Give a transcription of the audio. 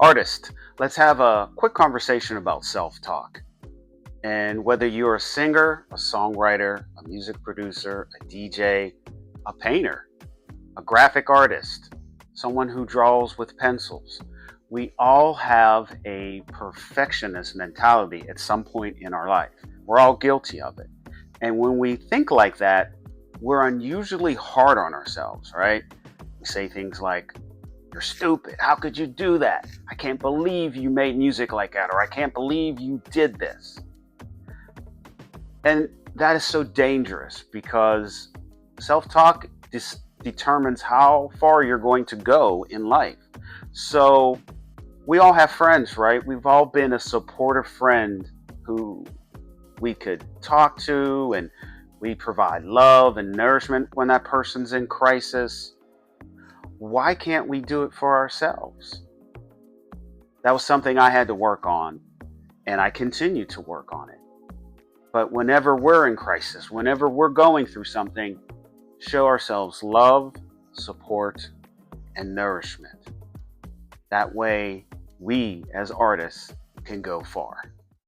Artist, let's have a quick conversation about self talk. And whether you're a singer, a songwriter, a music producer, a DJ, a painter, a graphic artist, someone who draws with pencils, we all have a perfectionist mentality at some point in our life. We're all guilty of it. And when we think like that, we're unusually hard on ourselves, right? We say things like, "You're stupid. How could you do that? I can't believe you made music like that," or "I can't believe you did this." And that is so dangerous because self talk determines how far you're going to go in life. So we all have friends, right? We've all been a supportive friend who we could talk to, and we provide love and nourishment when that person's in crisis. Why can't we do it for ourselves? That was something I had to work on, and I continue to work on it. But whenever we're in crisis, whenever we're going through something, show ourselves love, support, and nourishment. That way, we as artists can go far.